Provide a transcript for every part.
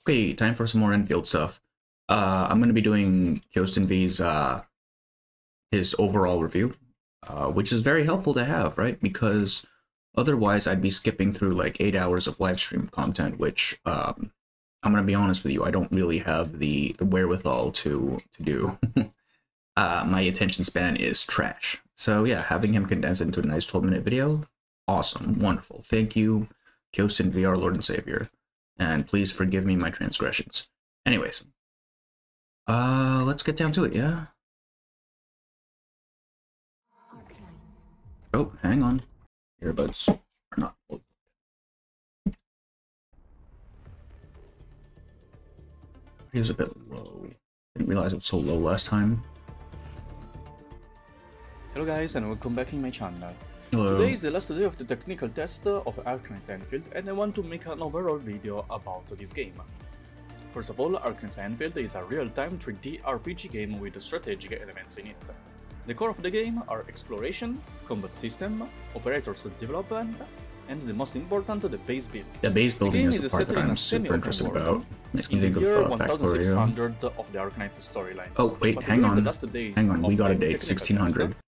Okay, time for some more Enfield stuff. I'm going to be doing Kyostin V's his overall review, which is very helpful to have, right? Because otherwise I'd be skipping through like 8 hours of live stream content, which I'm going to be honest with you, I don't really have the wherewithal to do. My attention span is trash. So yeah, having him condense into a nice 12-minute video, awesome, wonderful. Thank you, Kyostin V, our Lord and Savior. And please forgive me my transgressions. Anyways, let's get down to it, yeah? Oh, hang on. Earbuds are not full. He was a bit low. Didn't realize it was so low last time. Hello guys, and welcome back in my channel. Hello. Today is the last day of the technical test of Arknights Endfield, and I want to make an overall video about this game. First of all, Arknights Endfield is a real-time 3D RPG game with strategic elements in it. The core of the game are exploration, combat system, operators development, and the most important, the base building. The base building is the part set that in I'm a super interested semi-open about. Makes me in the think year of Factorio. 1600 of the Arknights storyline. Oh wait, But hang during the on. last days Hang on, we of got a the date, technical 1600. test,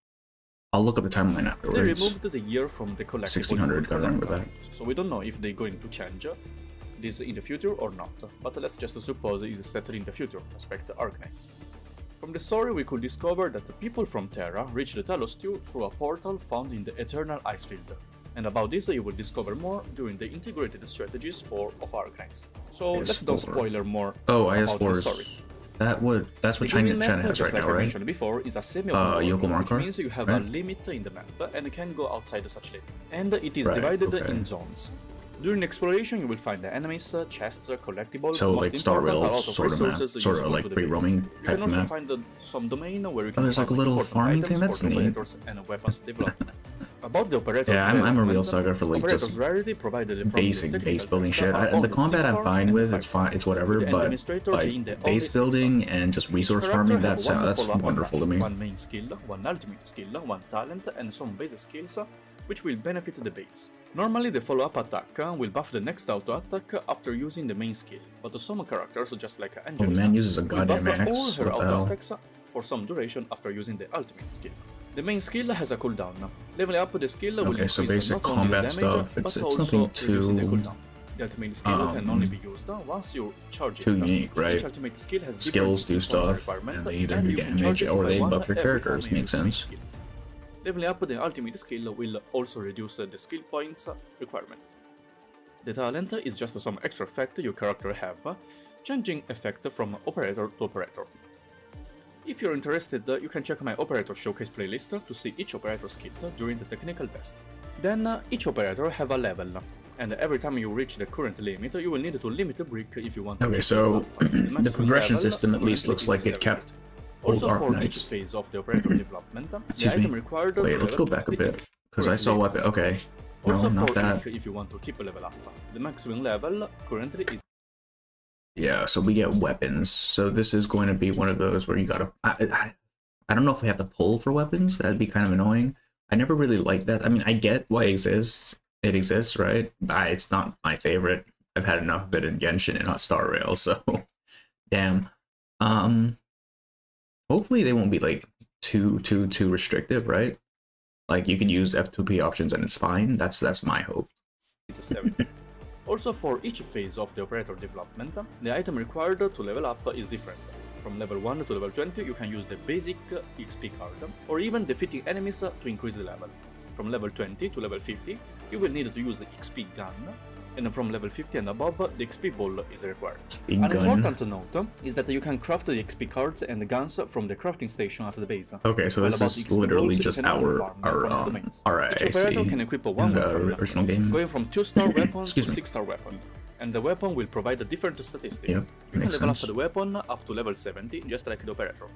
I'll look up the timeline they afterwards. removed the year from the collectible 1600, gotta remember that. So we don't know if they're going to change this in the future or not, but let's just suppose it is set in the future, aspect Arknights. From the story we could discover that the people from Terra reached the Talos 2 through a portal found in the Eternal Icefield. And about this you will discover more during the integrated strategies of Arknights. So let's don't spoiler more about the story. That's what China has right now, I right? mentioned before, is a semi-open Yoko world, which marker, means you have right? a limit in the map and can go outside such limit. And it is Right, divided okay. in zones. During exploration you will find the enemies, chests, collectibles, So most like Star important, a Rail lot of sort of map, resources sort of useful like to the free base. roaming You type can of also map. find some domain where you can there's find like a little important farming thing, items that's for the neat. operators and weapons development. About the operator Yeah, I'm a real development, sucker for like operators just rarity provided from the basic technical base building test shit. are And the only combat 6 I'm star fine and with, 5 it's fine, stars, it's whatever. with the But administrator being the like only base 6 star. building and just resource Each farming, character have that's one follow-up wonderful to attack, me. one main skill, one ultimate skill, one talent, and some base skills which will benefit the base. Normally the follow-up attack will buff the next auto attack after using the main skill, but some characters, just like Oh, the Angelina, man uses a will goddamn buff all axe. her What the auto hell? attacks for some duration after using the ultimate skill. The main skill has a cooldown. Leveling up the skill will Okay, so increase basic not only the combat damage, stuff, but it's also nothing reducing the too, cooldown. The ultimate skill can only be used once you charge it. too unique, right? Each ultimate skill has Skills do different points stuff, requirement, and they either do you can charge damage it or by they one buff your every characters. time you Makes use the main sense. skill. Leveling up the ultimate skill will also reduce the skill points requirement. The talent is just some extra effect your character have, changing effect from operator to operator. If you're interested, you can check my operator showcase playlist to see each operator's kit during the technical test. Then each operator have a level, and every time you reach the current limit, you will need to limit the brick if you want to. Okay, so the maximum progression level system at least currently looks is like it 70. kept old Also for each Arknights. phase of the operator development, the Excuse item me. required Wait, to let's go level back a up bit, is because I saw currently weapon. Okay, no, also not for that. if you want to keep a level up. The maximum level currently is. Yeah, so we get weapons. So this is going to be one of those where you gotta. I don't know if we have to pull for weapons. That'd be kind of annoying. I never really liked that. I mean, I get why it exists. It exists, right? But it's not my favorite. I've had enough of it in Genshin and not Star Rail, so damn. Hopefully they won't be like too restrictive, right? Like you can use F2P options and it's fine. That's my hope. Is 70. Also for each phase of the operator development, the item required to level up is different. From level 1 to level 20 you can use the basic XP card, or even defeating enemies to increase the level. From level 20 to level 50 you will need to use the XP gun, and from level 50 and above the XP ball is required. An important note is that you can craft the XP cards and guns from the crafting station at the base. Okay, so this is literally just our Each operator can equip one weapon, original game. going from 2-star weapon to Excuse me. 6-star weapon, and the weapon will provide different statistics. Yep, you can makes level sense. up the weapon up to level 70, just like the operator.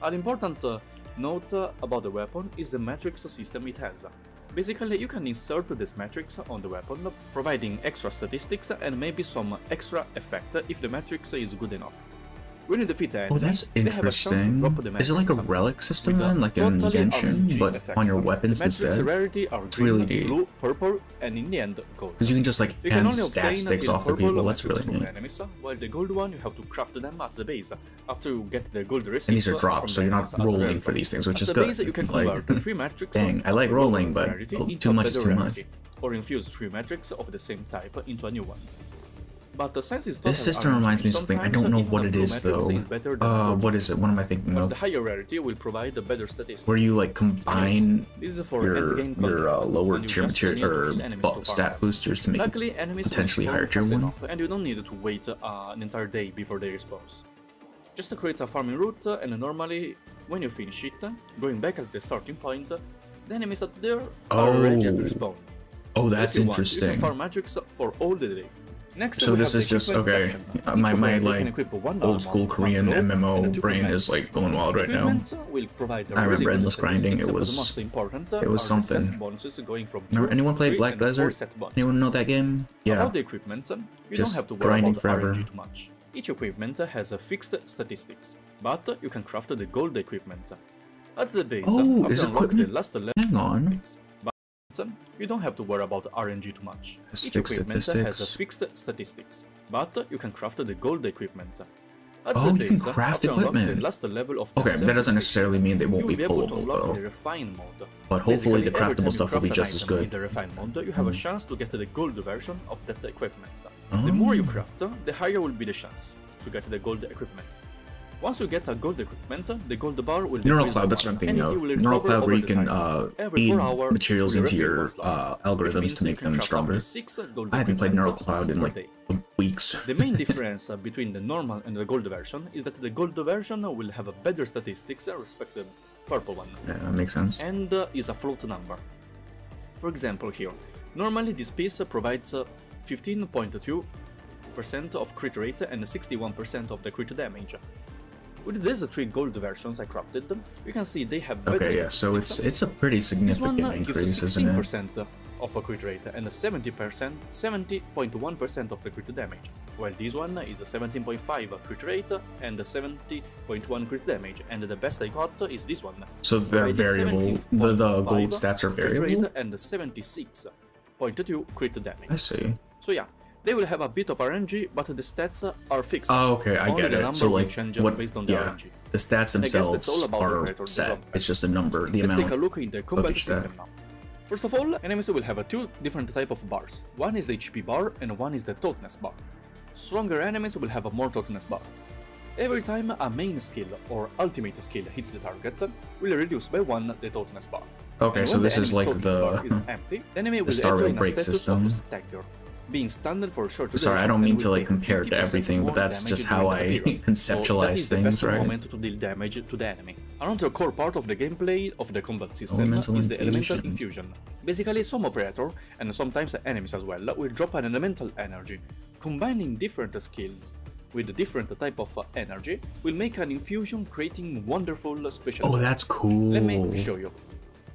An important note about the weapon is the matrix system it has. Basically, you can insert this matrix on the weapon, providing extra statistics and maybe some extra effect if the matrix is good enough. When you defeat an enemy, Oh, that's they have a chance to drop interesting. the Is it like a mechanism relic system with a then, like in totally Genshin, RNG but effect. on your weapons The metrics instead? rarity are It's green, really neat. blue, purple, and in the end, gold. Because you can just like You can hand only obtain stat sticks the off the purple people. That's metrics really from neat. enemies, while the gold one you have to craft them at the base. After you get the gold receipt, And these are from drops, so the you're not enemies as a rolling rare for these things, which At is the good. base, you can Like, convert the 3 metrics dang, I like of rolling, lower but rarity into too much is better too rarity, much. or infuse 3 metrics of the same type into a new one. But since it's This system reminds me of something. I don't know what it is though. What is it? What am I thinking But of? the higher rarity will provide a better statistics. Where you like combine This is for your endgame content, lower when you tier just need material to or kill enemies to farm. stat boosters to make Luckily, enemies potentially will higher spawn tier fast one. enough, and you don't need to wait an entire day before they respawn. Just to create a farming route, and normally, when you finish it, going back at the starting point, the enemies up there are already at respawn. Oh, So that's if you want, you interesting. can farm magics for all the day. Next, So we this have is the just equipment okay. section. My Each operator can like equip one old school armor, Korean one bow, and MMO two brain is cosmetics. like going wild right now. Equipment will provide I remember really good endless grinding. statistics, It but was the most important it was are the set something. bonuses going from Remember, 2, anyone play 3, Black and 4 Desert? set bonuses. Anyone know that game? Yeah. About the equipment, you Just don't have to worry grinding about forever. RNG too much. Each equipment has a fixed statistics, but you can craft the gold equipment. At the base, Oh, after is unlock the equipment? last level, Hang on. you don't have to worry about RNG too much. Has Each fixed equipment has statistics. a fixed statistics, but you can craft the gold equipment. At Oh, the you can base, craft after unlocking equipment. the last level of Okay, that doesn't necessarily mean they you won't will be be able to pullable unlock though. the refine mode. But hopefully the Basically, every time craftable you stuff will be craft an just as item good. In the refine mode, you have a chance to get the gold version of that equipment. Oh. The more you craft, the higher will be the chance to get the gold equipment. Once you get a gold equipment, the gold bar will Neural decrease Cloud, by that's what I'm 1, thinking and it of. will Neural recover Cloud where over you the can time. Every feed 4 hours, materials will into refill your one slot, which algorithms means to you make can them craft stronger. up to 6 gold I haven't played Neural equipment Cloud in per like day. weeks. The main difference between the normal and the gold version is that the gold version will have a better statistics respect the purple one, Yeah, that makes sense. and is a float number. For example here, normally this piece provides 15.2% of crit rate and 61% of the crit damage. With these 3 gold versions I crafted, you can see they have better Okay, yeah, so statistics. it's a pretty This one significant gives increase, isn't it? 16% of a crit rate and 70.1% of the crit damage, while this one is a 17.5 crit rate and 70.1 crit damage, and the best I got is this one. So they're variable. The gold stats are crit variable? rate and 76.2 crit damage. I see. So yeah, they will have a bit of RNG, but the stats are fixed. Oh, okay, I Only get the it. number So will like, change what, based on the yeah, RNG. the stats And I guess that's themselves all about the are operator set. development. It's just a number, the Let's take a amount. look in the combat each stat. system now. First of all, enemies will have 2 different type of bars. One is the HP bar and one is the toughness bar. Stronger enemies will have a more toughness bar. Every time a main skill or ultimate skill hits the target, will reduce by 1 the toughness bar. Okay, And so when this is enemy's like toughness bar is the empty, the enemy will star enter rate in a break status system. of stagger, being stunned for a short duration. Sorry, I don't mean and to will like take compare to 50% everything, but more that's damage just during how the I period. conceptualize So that is the things, best right? moment to deal damage to the enemy. Another core part of the gameplay of the combat system Elemental is the elemental infusion. infusion. Basically, some operator, and sometimes enemies as well, will drop an elemental energy. Combining different skills with a different type of energy will make an infusion, creating wonderful special Oh, effects. that's cool. Let me show you.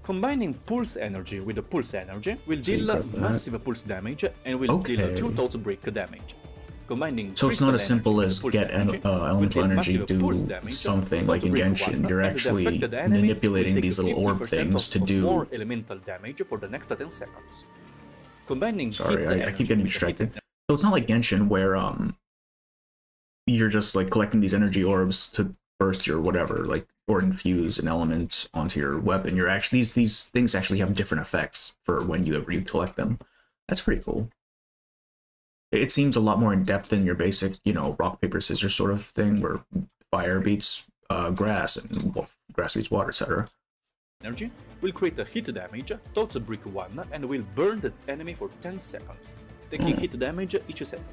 Combining pulse energy with the pulse energy will So you deal got that. massive pulse damage and will deal Okay. 2 total brick damage. Combining So it's not crystal as simple energy as with pulse get energy will elemental deal energy massive pulse do damage, something like in total brick Genshin. 1, You're and the actually affected enemy manipulating will take these little orb 50% things to of do. more elemental damage for the next 10 seconds. Combining Sorry, hit I energy keep getting with the hit distracted. So it's not like Genshin where you're just like collecting these energy orbs to burst your whatever, like, or infuse an element onto your weapon. You're actually these things actually have different effects for whenever you collect them. That's pretty cool. It seems a lot more in depth than your basic, you know, rock paper scissors sort of thing where fire beats grass and grass beats water, etc. energy will create a hit damage, total brick 1, and will burn the enemy for 10 seconds, taking hit damage each second.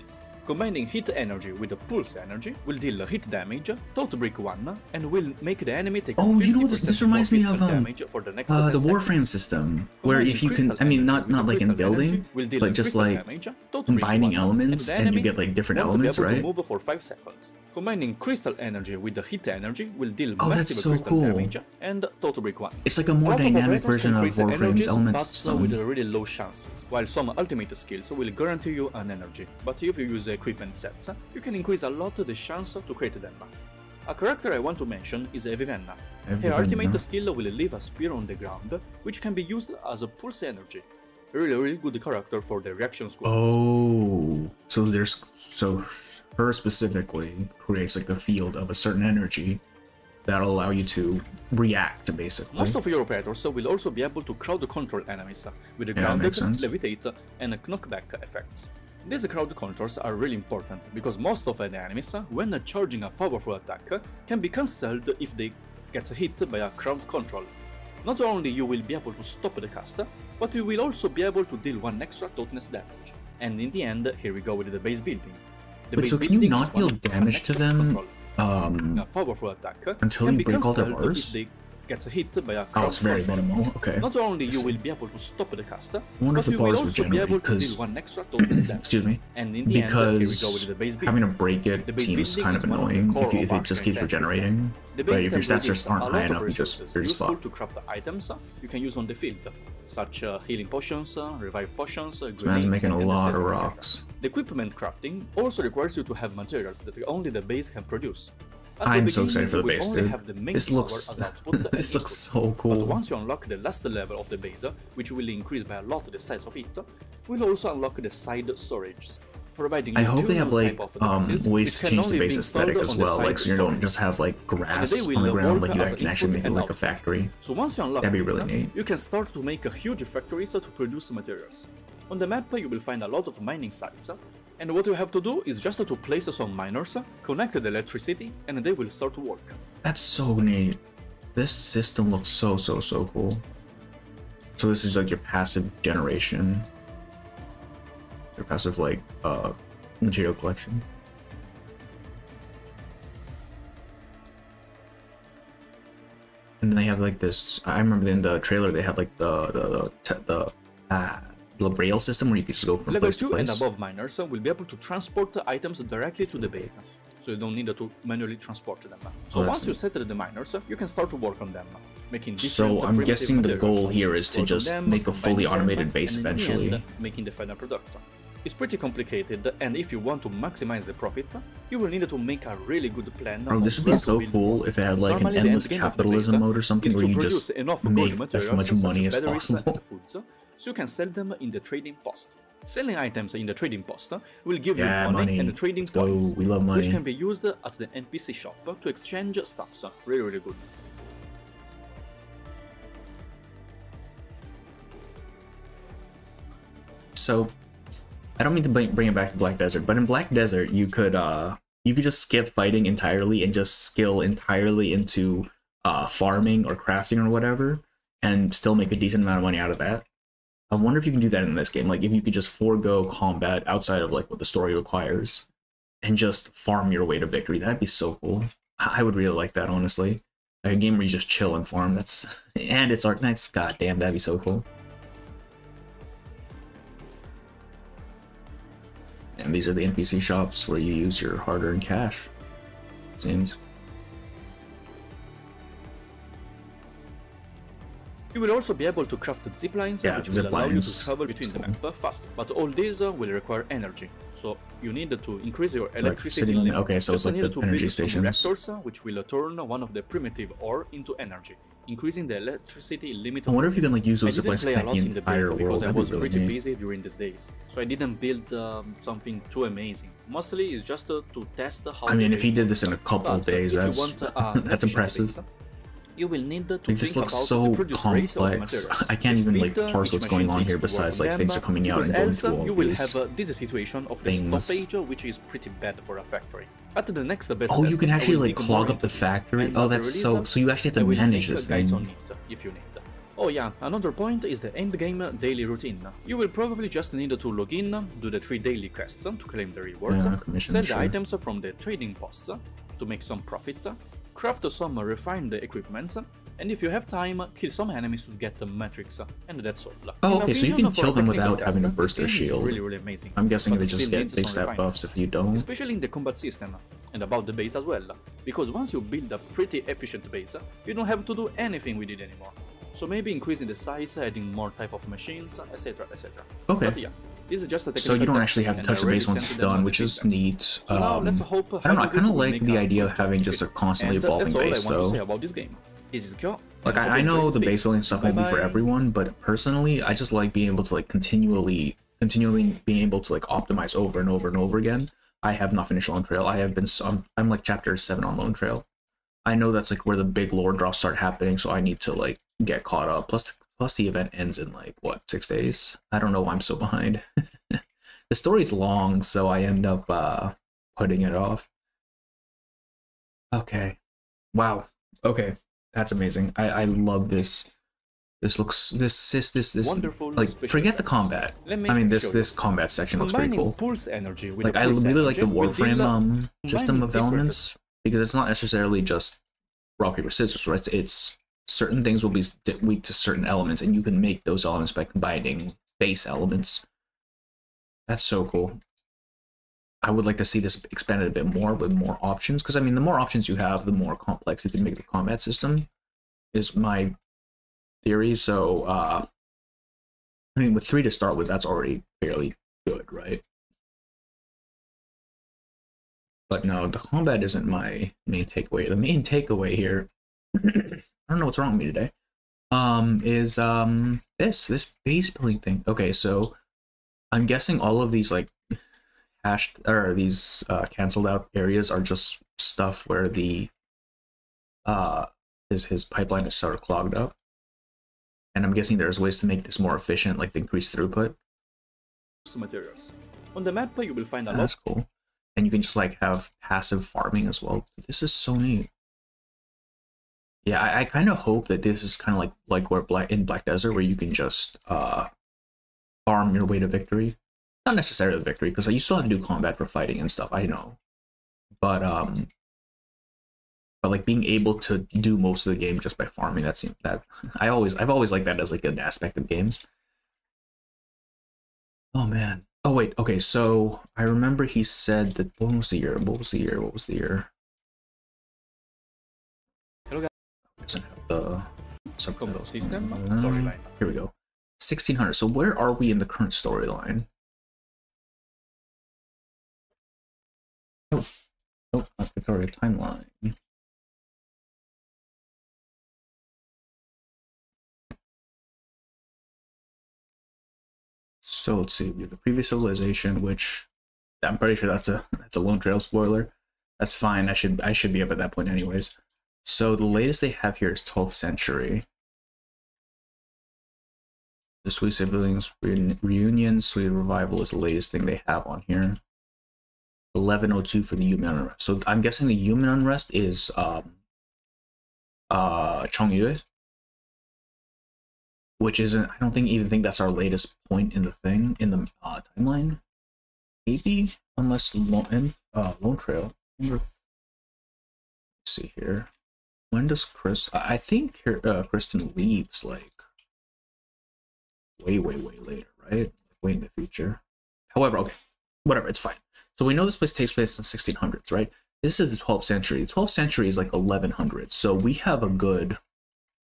Combining hit energy with the pulse energy will deal hit damage, total brick 1, and will make the enemy take Oh, 50% you know what? This reminds me more of physical damage for the next 10 the seconds. Warframe system, where Combining if you can, crystal I mean, energy not with like in crystal energy building, will deal but just crystal like damage, total brick combining 1, elements, the and you enemy get like different won't be elements, able to right? move for 5 seconds. Combining crystal energy with the hit energy will deal Oh, that's massive so crystal cool. damage and total brick 1. It's like a more lot of dynamic operators version can of create Warframe's energies, element but system. with really low chances, while some ultimate skills will guarantee you an energy. But if you use equipment sets, you can increase a lot the chance to create them. A character I want to mention is Vivenna. Her Vivenna. ultimate skill will leave a spear on the ground, which can be used as a pulse energy. Really good character for the reaction squads. Oh, so her specifically creates like a field of a certain energy that'll allow you to react, basically. Most of your operators will also be able to crowd control enemies with the grounded, levitate, and knockback effects. These crowd controls are really important because most of the enemies, when charging a powerful attack, can be cancelled if they get hit by a crowd control. Not only you will be able to stop the cast, but you will also be able to deal 1 extra toughness damage. And in the end, here we go with the base building. Wait, so can you not deal damage to them a powerful attack until you break all their bars? Gets hit by a crowd it's very minimal. Okay. Not only you will be able to stop the cast, I wonder if the bars will generate because excuse me. And in the because end, here we go with the base having to break it seems kind of annoying if it just keeps regenerating. Right, if your stats just aren't high enough, they're just fucked. To craft items you can use on the field, such healing potions, revive potions, this man's making a lot of rocks. The equipment crafting also requires you to have materials that only the base can produce. I'm so excited for the base, dude. This looks this looks so cool. But once you unlock the last level of the base, which will increase by a lot the size of it, we'll also unlock the side storage. I hope they have like ways to change the base aesthetic as well, like so you don't just have like grass on the ground, like you can actually make it like a factory. So once you unlock that'd be really neat. You can start to make huge factories to produce materials. On the map you will find a lot of mining sites, and what you have to do is just to place some miners, connect the electricity, and they will start to work. That's so neat. This system looks so cool. So this is like your passive generation. Your passive like material collection. And then they have like this, I remember in the trailer they had like the rail system where you could just go from Level place to 2 place. and above miners will be able to transport items directly to the base, so you don't need to manually transport them. So once you settle the miners, you can start to work on them, making different So I'm guessing the goal here is to just them, make a fully automated base and eventually. in the end, making the final product. It's pretty complicated, and if you want to maximize the profit, you will need to make a really good plan. Oh, this would be so cool if it had like an endless capitalism mode or something where you just make as much money as possible. So you can sell them in the trading post. Selling items in the trading post will give you money money and trading points, we love money. which can be used at the NPC shop to exchange stuffs. Really good. So, I don't mean to bring it back to Black Desert, but in Black Desert you could just skip fighting entirely and just skill entirely into farming or crafting or whatever, and still make a decent amount of money out of that. I wonder if you can do that in this game, like if you could just forego combat outside of like what the story requires and just farm your way to victory. That'd be so cool. I would really like that, honestly. Like a game where you just chill and farm. And it's Arknights. God damn, that'd be so cool. And these are the NPC shops where you use your hard-earned cash, seems. You will also be able to craft ziplines, which will allow you to travel between the map fast. But all these will require energy, so you need to increase your electricity limit. Okay, so it's like the energy stations. Reactors, which will turn one of the primitive ore into energy, increasing the electricity limit. I wonder if you can like use those ziplines to connect the entire world. Because I was pretty busy during these days, so I didn't build something too amazing. Mostly it's just to test how. I mean, if he did this in a couple of days, that's impressive. You will need to this looks so complex. I can't even like parse what's going on here besides like things are coming out and going through all you will have this situation of the stoppage, which is pretty bad for a factory. At the next beta you can actually like clog up the factory. Oh, that's so you actually have to manage this thing. If you need. Oh yeah, another point is the endgame daily routine. You will probably just need to log in, do the 3 daily quests to claim the rewards, sell the items from the trading posts to make some profit, craft some refined equipment, and if you have time, kill some enemies to get the metrics, and that's all. Oh, okay, so you can kill them without having to burst their shield. Really amazing. I'm guessing they just get big stat buffs if you don't. Especially in the combat system, and about the base as well, because once you build a pretty efficient base, you don't have to do anything with it anymore. So maybe increasing the size, adding more type of machines, etc, etc. Okay. But yeah, This is just a so you don't technical actually have to touch the base once it's done, which is neat. So now let's hope I don't know, I kind of like make the a idea of good having job. just a constantly And evolving that's all base, I want to say though. about this game. This is Kyo. Like, I know the base building stuff won't be for everyone, but personally, I just like being able to, like, continually being able to, like, optimize over and over and over again. I have not finished Lone Trail. I have been, I'm like chapter 7 on Lone Trail. I know that's, like, where the big lore drops start happening, so I need to, like, get caught up. Plus the event ends in, like, what, 6 days? I don't know why I'm so behind. The story's long, so I end up, putting it off. Okay. Wow. Okay. That's amazing. I love this. This looks this wonderful. Like, forget the combat. I mean, this combat section looks pretty cool. Pulse energy with Like, I really like the Warframe system of elements, because it's not necessarily just rock paper scissors, right? It's certain things will be weak to certain elements, and you can make those elements by combining base elements. That's so cool. I would like to see this expanded a bit more with more options, because I mean, the more options you have, the more complex you can make the combat system, is my theory. So, I mean, with 3 to start with, that's already fairly good, right? But no, the combat isn't my main takeaway. The main takeaway here, I don't know what's wrong with me today, is this base building thing. Okay, so I'm guessing all of these, like, hashed, or these canceled out areas are just stuff where the his pipeline is sort of clogged up, and I'm guessing there's ways to make this more efficient, like to increase throughput. Materials on the map, you will find a lot. That's cool, and you can just, like, have passive farming as well. This is so neat. Yeah, I kind of hope that this is kind of like where in Black Desert, where you can just farm your way to victory. Not necessarily victory, because you still have to do combat for fighting and stuff, I know. But like, being able to do most of the game just by farming, that I've always liked that as, like, an aspect of games. Oh man. Oh wait, okay, so I remember he said that, what was the year? Hello guys. Doesn't have the Combo system storyline. Here we go. 1600. So where are we in the current storyline? Oh, not Victoria timeline. So let's see. We have the previous civilization, which I'm pretty sure that's a Lone Trail spoiler. That's fine. I should be up at that point anyways. So the latest they have here is 12th century. The Sweet Siblings Reunion, Sweet Revival is the latest thing they have on here. 1102 for the human unrest. So I'm guessing the human unrest is Chongyue, which isn't, I don't even think that's our latest point in the thing in the timeline. Maybe, unless Lone Trail. Let's see here. When does I think Kristen leaves, like, way later, right? Way in the future. However, okay, whatever, it's fine. So we know this place takes place in 1600s, right? This is the 12th century. The 12th century is like 1100s. So we have a good,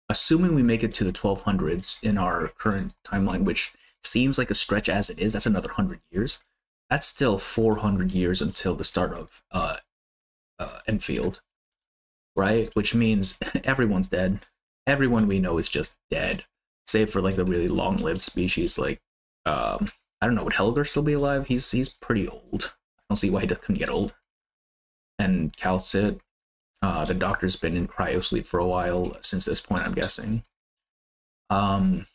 assuming we make it to the 1200s in our current timeline, which seems like a stretch as it is, that's another 100 years. That's still 400 years until the start of Endfield, right? Which means everyone's dead. Everyone we know is just dead, save for, like, the really long-lived species. Like, I don't know, would Helger still be alive? He's pretty old. I don't see why he couldn't get old. And Calcit, the doctor's been in cryosleep for a while since this point, I'm guessing. I'm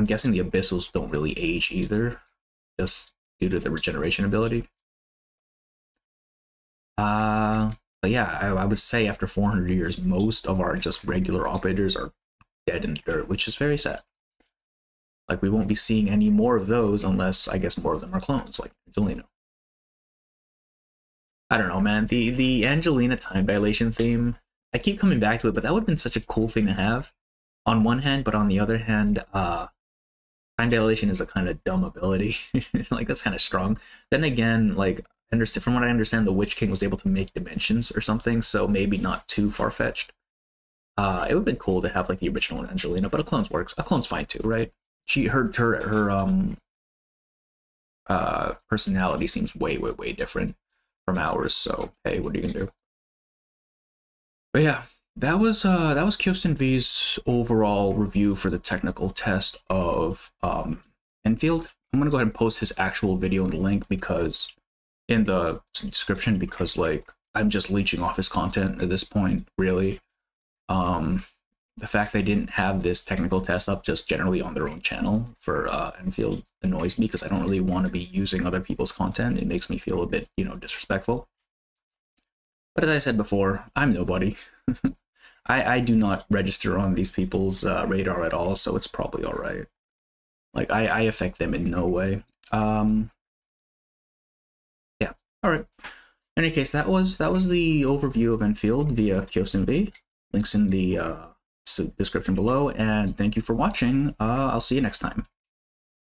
guessing the Abyssals don't really age either, just due to the regeneration ability. But yeah, I would say after 400 years, most of our just regular operators are dead in the dirt, which is very sad. Like, we won't be seeing any more of those unless, I guess, more of them are clones, like Angelina. I don't know, man. The Angelina time dilation theme, I keep coming back to it, but that would have been such a cool thing to have on one hand, but on the other hand, time dilation is a kind of dumb ability. Like, that's kind of strong. Then again, like, from what I understand, the Witch King was able to make dimensions or something, so maybe not too far-fetched. It would have been cool to have, like, the original Angelina, but a clone's works. A clone's fine too, right? Her personality seems way different from ours. So hey, what are you gonna do? But yeah, that was Kyostin V's overall review for the technical test of Enfield. I'm gonna go ahead and post his actual video in the link because in the description, because like I'm just leeching off his content at this point, really. The fact they didn't have this technical test up just generally on their own channel for Enfield annoys me because I don't really want to be using other people's content. It makes me feel a bit, you know, disrespectful. But as I said before, I'm nobody. I do not register on these people's radar at all, so it's probably all right. Like I affect them in no way. Yeah. All right. In any case, that was the overview of Enfield via Kyostin V. Links in the description below, and thank you for watching. I'll see you next time.